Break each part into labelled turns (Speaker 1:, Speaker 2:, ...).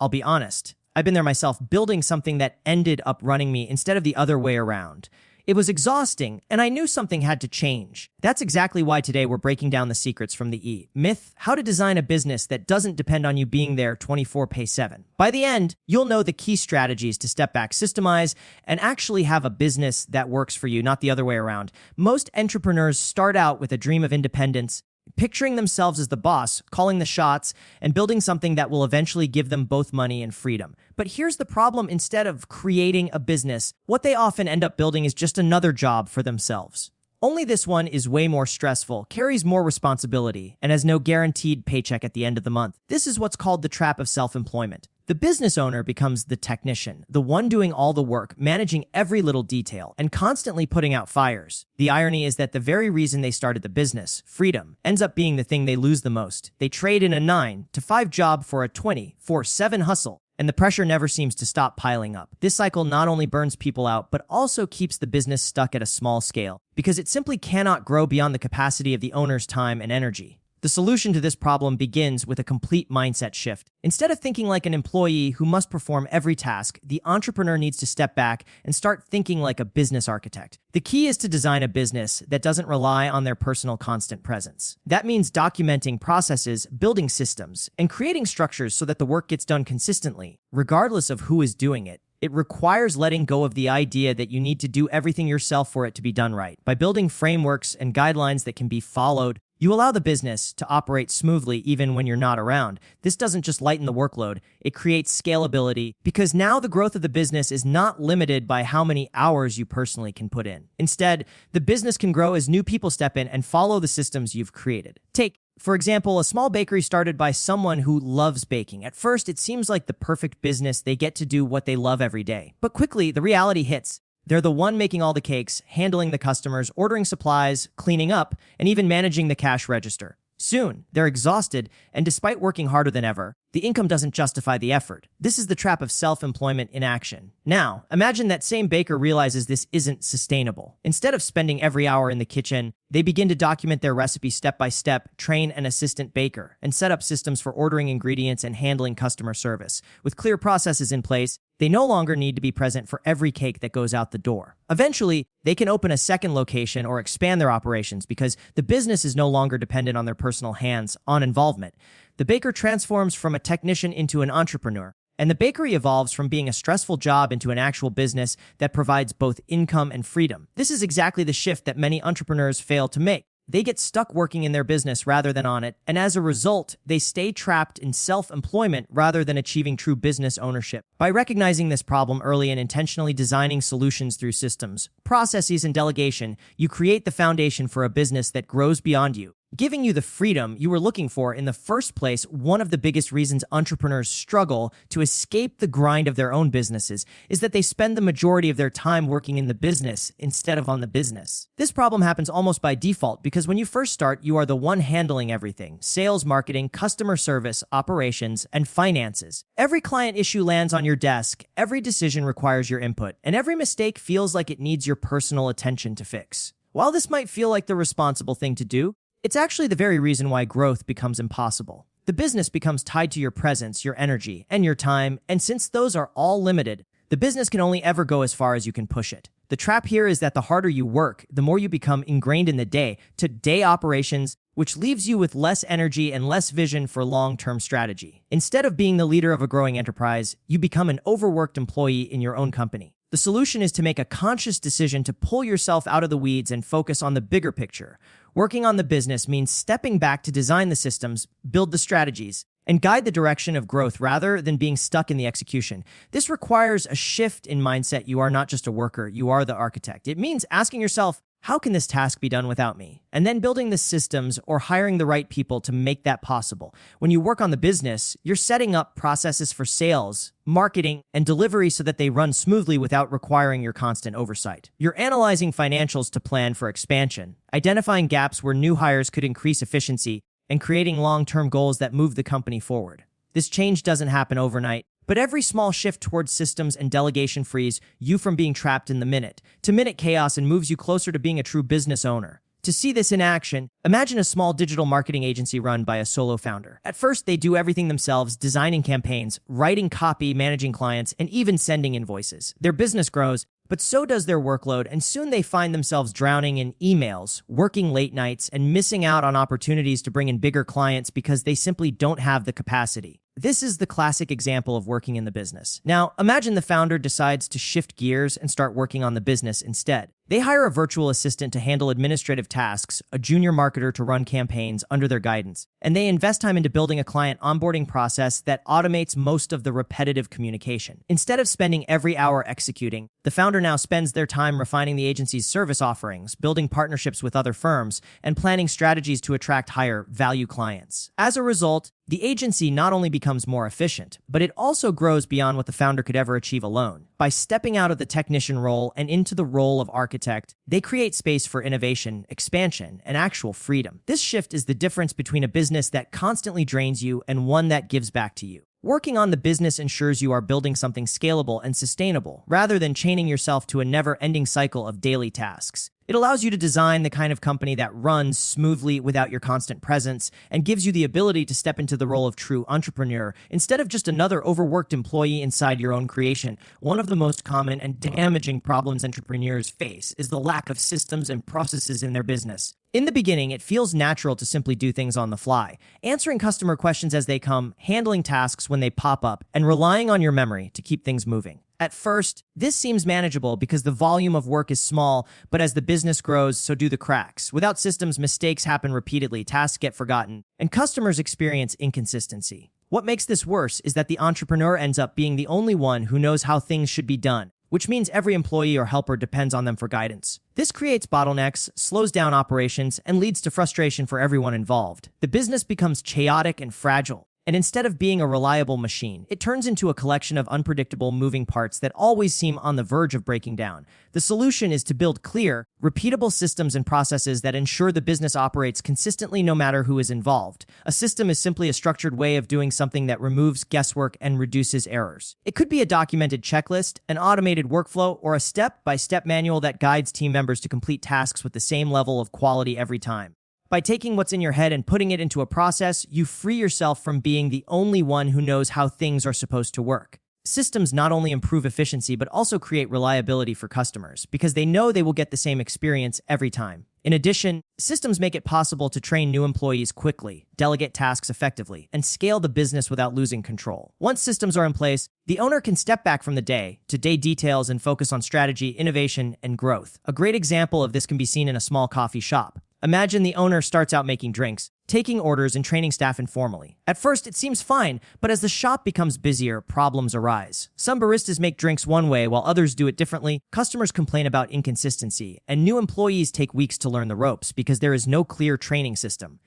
Speaker 1: I'll be honest. I've been there myself, building something that ended up running me instead of the other way around. It was exhausting, and I knew something had to change. That's exactly why today we're breaking down the secrets from the myth, how to design a business that doesn't depend on you being there 24/7. By the end, you'll know the key strategies to step back, systemize, and actually have a business that works for you, not the other way around. Most entrepreneurs start out with a dream of independence, picturing themselves as the boss, calling the shots, and building something that will eventually give them both money and freedom. But here's the problem: instead of creating a business, what they often end up building is just another job for themselves. Only this one is way more stressful, carries more responsibility, and has no guaranteed paycheck at the end of the month. This is what's called the trap of self-employment. The business owner becomes the technician, the one doing all the work, managing every little detail, and constantly putting out fires. The irony is that the very reason they started the business, freedom, ends up being the thing they lose the most. They trade in a 9-to-5 job for a 24/7 hustle, and the pressure never seems to stop piling up. This cycle not only burns people out, but also keeps the business stuck at a small scale, because it simply cannot grow beyond the capacity of the owner's time and energy. The solution to this problem begins with a complete mindset shift. Instead of thinking like an employee who must perform every task, the entrepreneur needs to step back and start thinking like a business architect. The key is to design a business that doesn't rely on their personal constant presence. That means documenting processes, building systems, and creating structures so that the work gets done consistently, regardless of who is doing it. It requires letting go of the idea that you need to do everything yourself for it to be done right. By building frameworks and guidelines that can be followed, you allow the business to operate smoothly even when you're not around. This doesn't just lighten the workload, it creates scalability, because now the growth of the business is not limited by how many hours you personally can put in. Instead, the business can grow as new people step in and follow the systems you've created. Take, for example, a small bakery started by someone who loves baking. At first, it seems like the perfect business. They get to do what they love every day. But quickly, the reality hits. They're the one making all the cakes, handling the customers, ordering supplies, cleaning up, and even managing the cash register. Soon, they're exhausted, and despite working harder than ever, the income doesn't justify the effort. This is the trap of self-employment in action. Now, imagine that same baker realizes this isn't sustainable. Instead of spending every hour in the kitchen, they begin to document their recipe step by step, train an assistant baker, and set up systems for ordering ingredients and handling customer service. With clear processes in place, they no longer need to be present for every cake that goes out the door. Eventually, they can open a second location or expand their operations because the business is no longer dependent on their personal hands-on involvement. The baker transforms from a technician into an entrepreneur, and the bakery evolves from being a stressful job into an actual business that provides both income and freedom. This is exactly the shift that many entrepreneurs fail to make. They get stuck working in their business rather than on it, and as a result, they stay trapped in self-employment rather than achieving true business ownership. By recognizing this problem early and intentionally designing solutions through systems, processes, and delegation, you create the foundation for a business that grows beyond you, giving you the freedom you were looking for in the first place. One of the biggest reasons entrepreneurs struggle to escape the grind of their own businesses is that they spend the majority of their time working in the business instead of on the business. This problem happens almost by default because when you first start, you are the one handling everything: sales, marketing, customer service, operations, and finances. Every client issue lands on your desk, every decision requires your input, and every mistake feels like it needs your personal attention to fix. While this might feel like the responsible thing to do, it's actually the very reason why growth becomes impossible. The business becomes tied to your presence, your energy, and your time, and since those are all limited, the business can only ever go as far as you can push it. The trap here is that the harder you work, the more you become ingrained in the day-to-day operations, which leaves you with less energy and less vision for long-term strategy. Instead of being the leader of a growing enterprise, you become an overworked employee in your own company. The solution is to make a conscious decision to pull yourself out of the weeds and focus on the bigger picture. Working on the business means stepping back to design the systems, build the strategies, and guide the direction of growth rather than being stuck in the execution. This requires a shift in mindset. You are not just a worker, you are the architect. It means asking yourself, how can this task be done without me? And then building the systems or hiring the right people to make that possible. When you work on the business, you're setting up processes for sales, marketing, and delivery so that they run smoothly without requiring your constant oversight. You're analyzing financials to plan for expansion, identifying gaps where new hires could increase efficiency, and creating long-term goals that move the company forward. This change doesn't happen overnight, but every small shift towards systems and delegation frees you from being trapped in the minute-to-minute chaos and moves you closer to being a true business owner. To see this in action, imagine a small digital marketing agency run by a solo founder. At first, they do everything themselves, designing campaigns, writing copy, managing clients, and even sending invoices. Their business grows, but so does their workload, and soon they find themselves drowning in emails, working late nights, and missing out on opportunities to bring in bigger clients because they simply don't have the capacity. This is the classic example of working in the business. Now, imagine the founder decides to shift gears and start working on the business instead. They hire a virtual assistant to handle administrative tasks, a junior marketer to run campaigns under their guidance, and they invest time into building a client onboarding process that automates most of the repetitive communication. Instead of spending every hour executing, the founder now spends their time refining the agency's service offerings, building partnerships with other firms, and planning strategies to attract higher value clients. As a result, the agency not only becomes more efficient, but it also grows beyond what the founder could ever achieve alone. By stepping out of the technician role and into the role of architect, they create space for innovation, expansion, and actual freedom. This shift is the difference between a business that constantly drains you and one that gives back to you. Working on the business ensures you are building something scalable and sustainable, rather than chaining yourself to a never-ending cycle of daily tasks. It allows you to design the kind of company that runs smoothly without your constant presence and gives you the ability to step into the role of true entrepreneur instead of just another overworked employee inside your own creation. One of the most common and damaging problems entrepreneurs face is the lack of systems and processes in their business. In the beginning, it feels natural to simply do things on the fly, answering customer questions as they come, handling tasks when they pop up, and relying on your memory to keep things moving. At first, this seems manageable because the volume of work is small, but as the business grows, so do the cracks. Without systems, mistakes happen repeatedly, tasks get forgotten, and customers experience inconsistency. What makes this worse is that the entrepreneur ends up being the only one who knows how things should be done, which means every employee or helper depends on them for guidance. This creates bottlenecks, slows down operations, and leads to frustration for everyone involved. The business becomes chaotic and fragile. And instead of being a reliable machine, it turns into a collection of unpredictable moving parts that always seem on the verge of breaking down. The solution is to build clear, repeatable systems and processes that ensure the business operates consistently no matter who is involved. A system is simply a structured way of doing something that removes guesswork and reduces errors. It could be a documented checklist, an automated workflow, or a step-by-step manual that guides team members to complete tasks with the same level of quality every time. By taking what's in your head and putting it into a process, you free yourself from being the only one who knows how things are supposed to work. Systems not only improve efficiency, but also create reliability for customers because they know they will get the same experience every time. In addition, systems make it possible to train new employees quickly, delegate tasks effectively, and scale the business without losing control. Once systems are in place, the owner can step back from the day-to-day details and focus on strategy, innovation, and growth. A great example of this can be seen in a small coffee shop. Imagine the owner starts out making drinks, taking orders, and training staff informally. At first, it seems fine, but as the shop becomes busier, problems arise. Some baristas make drinks one way while others do it differently, customers complain about inconsistency, and new employees take weeks to learn the ropes because there is no clear training system.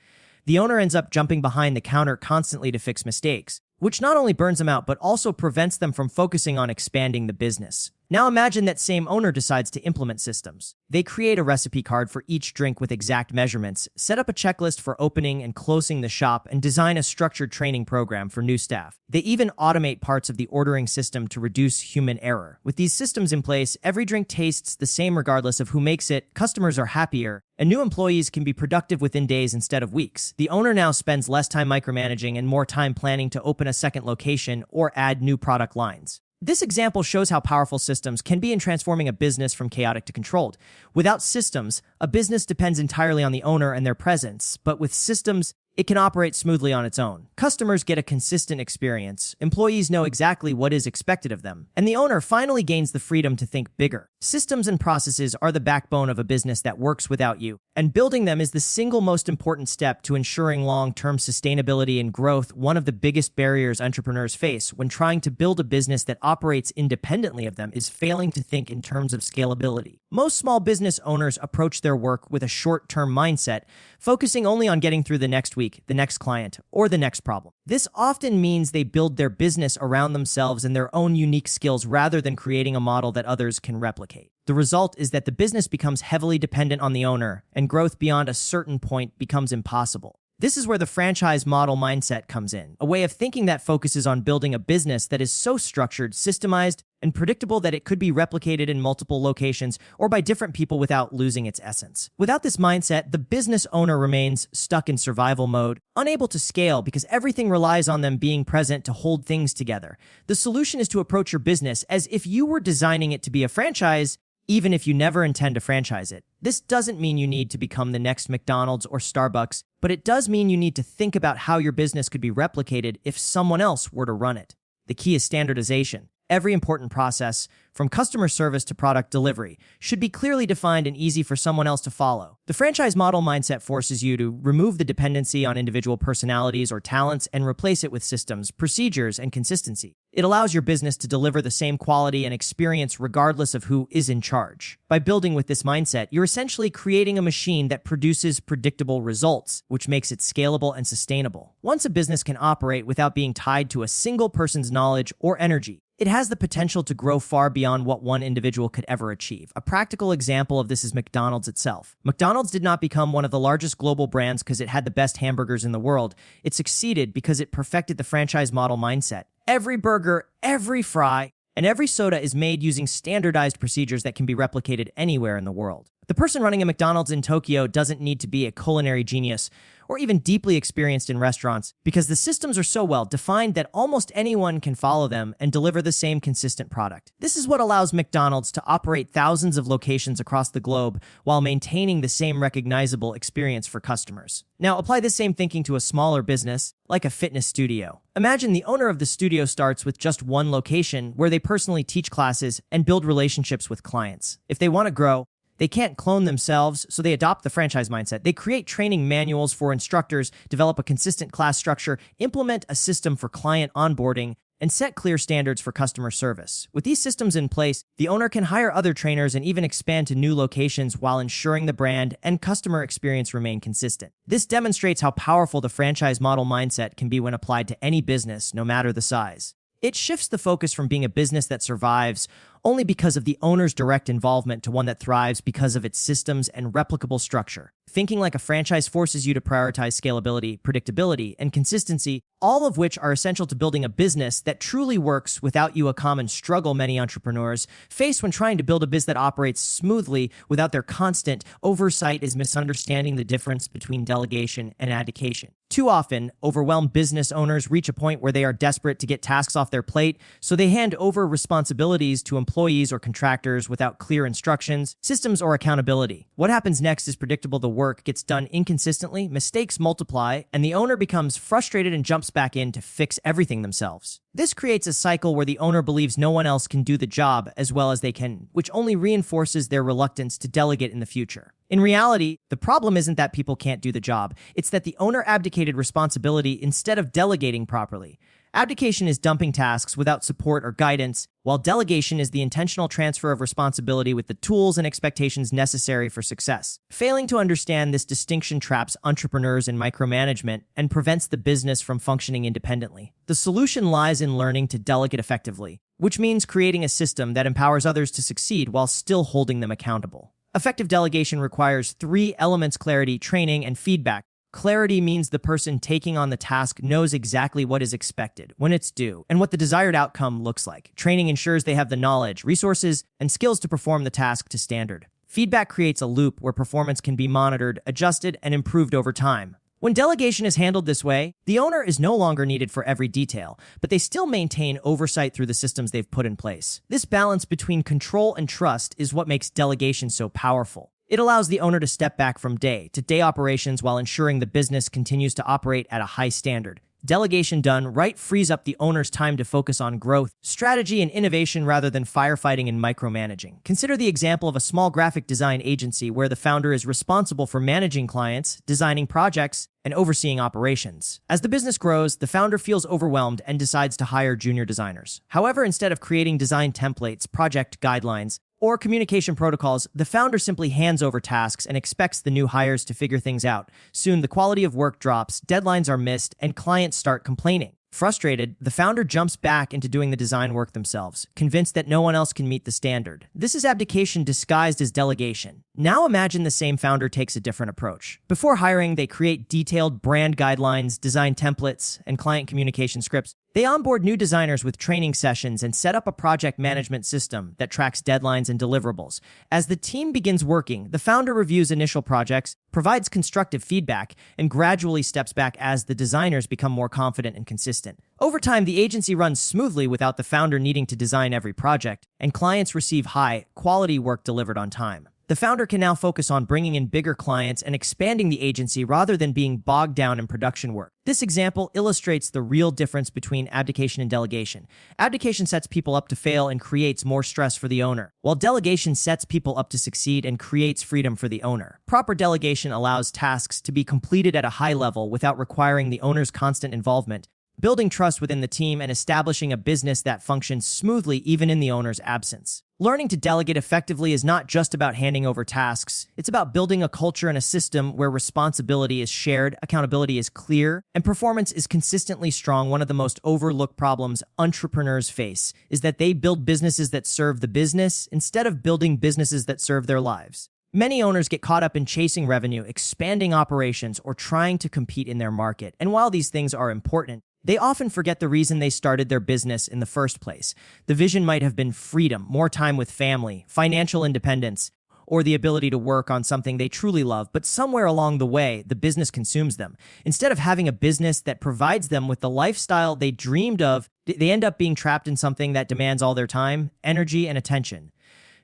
Speaker 1: The owner ends up jumping behind the counter constantly to fix mistakes, which not only burns them out but also prevents them from focusing on expanding the business. Now imagine that same owner decides to implement systems. They create a recipe card for each drink with exact measurements, set up a checklist for opening and closing the shop, and design a structured training program for new staff. They even automate parts of the ordering system to reduce human error. With these systems in place, every drink tastes the same regardless of who makes it, customers are happier, and new employees can be productive within days instead of weeks. The owner now spends less time micromanaging and more time planning to open a second location or add new product lines. This example shows how powerful systems can be in transforming a business from chaotic to controlled. Without systems, a business depends entirely on the owner and their presence, but with systems, it can operate smoothly on its own. Customers get a consistent experience, employees know exactly what is expected of them, and the owner finally gains the freedom to think bigger. Systems and processes are the backbone of a business that works without you, and building them is the single most important step to ensuring long-term sustainability and growth. One of the biggest barriers entrepreneurs face when trying to build a business that operates independently of them is failing to think in terms of scalability. Most small business owners approach their work with a short-term mindset, focusing only on getting through the next week, the next client, or the next problem. This often means they build their business around themselves and their own unique skills rather than creating a model that others can replicate. The result is that the business becomes heavily dependent on the owner, and growth beyond a certain point becomes impossible. This is where the franchise model mindset comes in, a way of thinking that focuses on building a business that is so structured, systemized, and predictable that it could be replicated in multiple locations or by different people without losing its essence. Without this mindset, the business owner remains stuck in survival mode, unable to scale because everything relies on them being present to hold things together. The solution is to approach your business as if you were designing it to be a franchise, even if you never intend to franchise it. This doesn't mean you need to become the next McDonald's or Starbucks, but it does mean you need to think about how your business could be replicated if someone else were to run it. The key is standardization. Every important process, from customer service to product delivery, should be clearly defined and easy for someone else to follow. The franchise model mindset forces you to remove the dependency on individual personalities or talents and replace it with systems, procedures, and consistency. It allows your business to deliver the same quality and experience regardless of who is in charge. By building with this mindset, you're essentially creating a machine that produces predictable results, which makes it scalable and sustainable. Once a business can operate without being tied to a single person's knowledge or energy, it has the potential to grow far beyond what one individual could ever achieve. A practical example of this is McDonald's itself. McDonald's did not become one of the largest global brands because it had the best hamburgers in the world. It succeeded because it perfected the franchise model mindset. Every burger, every fry, and every soda is made using standardized procedures that can be replicated anywhere in the world. The person running a McDonald's in Tokyo doesn't need to be a culinary genius or even deeply experienced in restaurants because the systems are so well defined that almost anyone can follow them and deliver the same consistent product. This is what allows McDonald's to operate thousands of locations across the globe while maintaining the same recognizable experience for customers. Now, apply this same thinking to a smaller business, like a fitness studio. Imagine the owner of the studio starts with just one location where they personally teach classes and build relationships with clients. If they want to grow, they can't clone themselves, so they adopt the franchise mindset. They create training manuals for instructors, develop a consistent class structure, implement a system for client onboarding, and set clear standards for customer service. With these systems in place, the owner can hire other trainers and even expand to new locations while ensuring the brand and customer experience remain consistent. This demonstrates how powerful the franchise model mindset can be when applied to any business, no matter the size. It shifts the focus from being a business that survives only because of the owner's direct involvement to one that thrives because of its systems and replicable structure. Thinking like a franchise forces you to prioritize scalability, predictability, and consistency, all of which are essential to building a business that truly works without you, a common struggle many entrepreneurs face when trying to build a business that operates smoothly without their constant oversight is misunderstanding the difference between delegation and abdication. Too often, overwhelmed business owners reach a point where they are desperate to get tasks off their plate, so they hand over responsibilities to employees or contractors without clear instructions, systems, or accountability. What happens next is predictable. The work gets done inconsistently, mistakes multiply, and the owner becomes frustrated and jumps back in to fix everything themselves. This creates a cycle where the owner believes no one else can do the job as well as they can, which only reinforces their reluctance to delegate in the future. In reality, the problem isn't that people can't do the job. It's that the owner abdicated responsibility instead of delegating properly. Abdication is dumping tasks without support or guidance, while delegation is the intentional transfer of responsibility with the tools and expectations necessary for success. Failing to understand this distinction traps entrepreneurs in micromanagement and prevents the business from functioning independently. The solution lies in learning to delegate effectively, which means creating a system that empowers others to succeed while still holding them accountable. Effective delegation requires 3 elements: clarity, training, and feedback. Clarity means the person taking on the task knows exactly what is expected, when it's due, and what the desired outcome looks like. Training ensures they have the knowledge, resources, and skills to perform the task to standard. Feedback creates a loop where performance can be monitored, adjusted, and improved over time. When delegation is handled this way, the owner is no longer needed for every detail, but they still maintain oversight through the systems they've put in place. This balance between control and trust is what makes delegation so powerful. It allows the owner to step back from day-to-day operations while ensuring the business continues to operate at a high standard. Delegation done right frees up the owner's time to focus on growth, strategy, and innovation rather than firefighting and micromanaging. Consider the example of a small graphic design agency where the founder is responsible for managing clients, designing projects, and overseeing operations. As the business grows, the founder feels overwhelmed and decides to hire junior designers. However, instead of creating design templates, project guidelines, or communication protocols, the founder simply hands over tasks and expects the new hires to figure things out. Soon, the quality of work drops, deadlines are missed, and clients start complaining. Frustrated, the founder jumps back into doing the design work themselves, convinced that no one else can meet the standard. This is abdication disguised as delegation. Now imagine the same founder takes a different approach. Before hiring, they create detailed brand guidelines, design templates, and client communication scripts. They onboard new designers with training sessions and set up a project management system that tracks deadlines and deliverables. As the team begins working, the founder reviews initial projects, provides constructive feedback, and gradually steps back as the designers become more confident and consistent. Over time, the agency runs smoothly without the founder needing to design every project, and clients receive high-quality work delivered on time. The founder can now focus on bringing in bigger clients and expanding the agency rather than being bogged down in production work. This example illustrates the real difference between abdication and delegation. Abdication sets people up to fail and creates more stress for the owner, while delegation sets people up to succeed and creates freedom for the owner. Proper delegation allows tasks to be completed at a high level without requiring the owner's constant involvement, building trust within the team and establishing a business that functions smoothly even in the owner's absence. Learning to delegate effectively is not just about handing over tasks. It's about building a culture and a system where responsibility is shared, accountability is clear, and performance is consistently strong. One of the most overlooked problems entrepreneurs face is that they build businesses that serve the business instead of building businesses that serve their lives. Many owners get caught up in chasing revenue, expanding operations, or trying to compete in their market. And while these things are important, they often forget the reason they started their business in the first place. The vision might have been freedom, more time with family, financial independence, or the ability to work on something they truly love, but somewhere along the way, the business consumes them. Instead of having a business that provides them with the lifestyle they dreamed of, they end up being trapped in something that demands all their time, energy, and attention.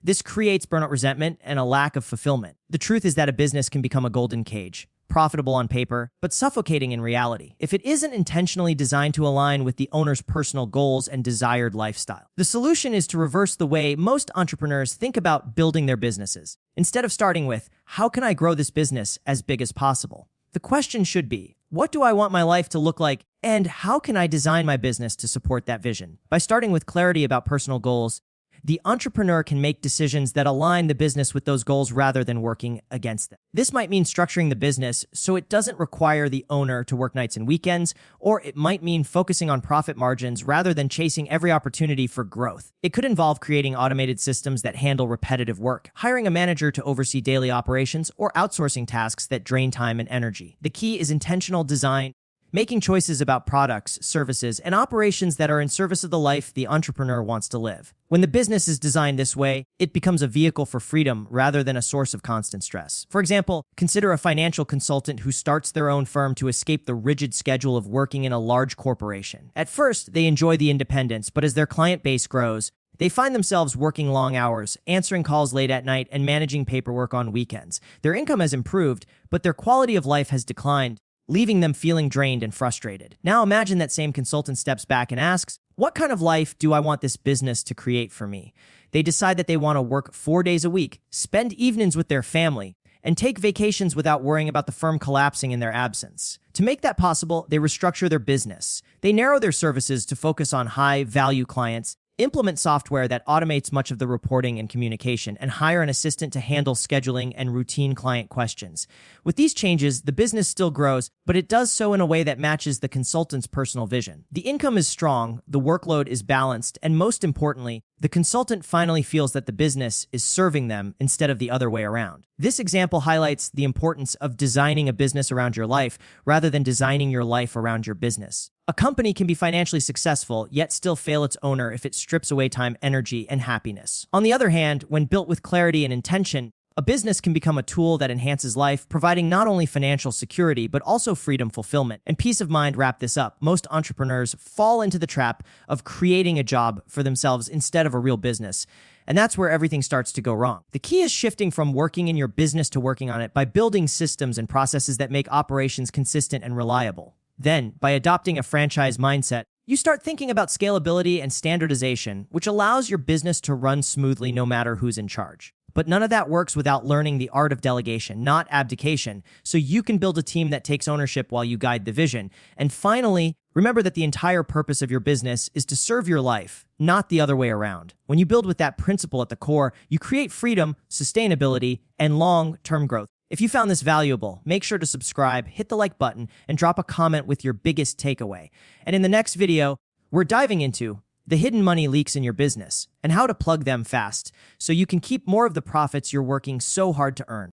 Speaker 1: This creates burnout, resentment, and a lack of fulfillment. The truth is that a business can become a golden cage, profitable on paper, but suffocating in reality, if it isn't intentionally designed to align with the owner's personal goals and desired lifestyle. The solution is to reverse the way most entrepreneurs think about building their businesses. Instead of starting with, how can I grow this business as big as possible? The question should be, what do I want my life to look like, and how can I design my business to support that vision? By starting with clarity about personal goals, the entrepreneur can make decisions that align the business with those goals rather than working against them. This might mean structuring the business so it doesn't require the owner to work nights and weekends, or it might mean focusing on profit margins rather than chasing every opportunity for growth. It could involve creating automated systems that handle repetitive work, hiring a manager to oversee daily operations, or outsourcing tasks that drain time and energy. The key is intentional design, making choices about products, services, and operations that are in service of the life the entrepreneur wants to live. When the business is designed this way, it becomes a vehicle for freedom rather than a source of constant stress. For example, consider a financial consultant who starts their own firm to escape the rigid schedule of working in a large corporation. At first, they enjoy the independence, but as their client base grows, they find themselves working long hours, answering calls late at night, and managing paperwork on weekends. Their income has improved, but their quality of life has declined, leaving them feeling drained and frustrated. Now imagine that same consultant steps back and asks, what kind of life do I want this business to create for me? They decide that they want to work 4 days a week, spend evenings with their family, and take vacations without worrying about the firm collapsing in their absence. To make that possible, they restructure their business. They narrow their services to focus on high-value clients, implement software that automates much of the reporting and communication, and hire an assistant to handle scheduling and routine client questions. With these changes, the business still grows, but it does so in a way that matches the consultant's personal vision. The income is strong, the workload is balanced, and most importantly, the consultant finally feels that the business is serving them instead of the other way around. This example highlights the importance of designing a business around your life rather than designing your life around your business. A company can be financially successful, yet still fail its owner if it strips away time, energy, and happiness. On the other hand, when built with clarity and intention, a business can become a tool that enhances life, providing not only financial security, but also freedom, fulfillment, and peace of mind. Wrap this up. Most entrepreneurs fall into the trap of creating a job for themselves instead of a real business. And that's where everything starts to go wrong. The key is shifting from working in your business to working on it by building systems and processes that make operations consistent and reliable. Then, by adopting a franchise mindset, you start thinking about scalability and standardization, which allows your business to run smoothly no matter who's in charge. But none of that works without learning the art of delegation, not abdication, so you can build a team that takes ownership while you guide the vision. And finally, remember that the entire purpose of your business is to serve your life, not the other way around. When you build with that principle at the core, you create freedom, sustainability, and long-term growth. If you found this valuable, make sure to subscribe, hit the like button, and drop a comment with your biggest takeaway. And in the next video, we're diving into the hidden money leaks in your business and how to plug them fast so you can keep more of the profits you're working so hard to earn.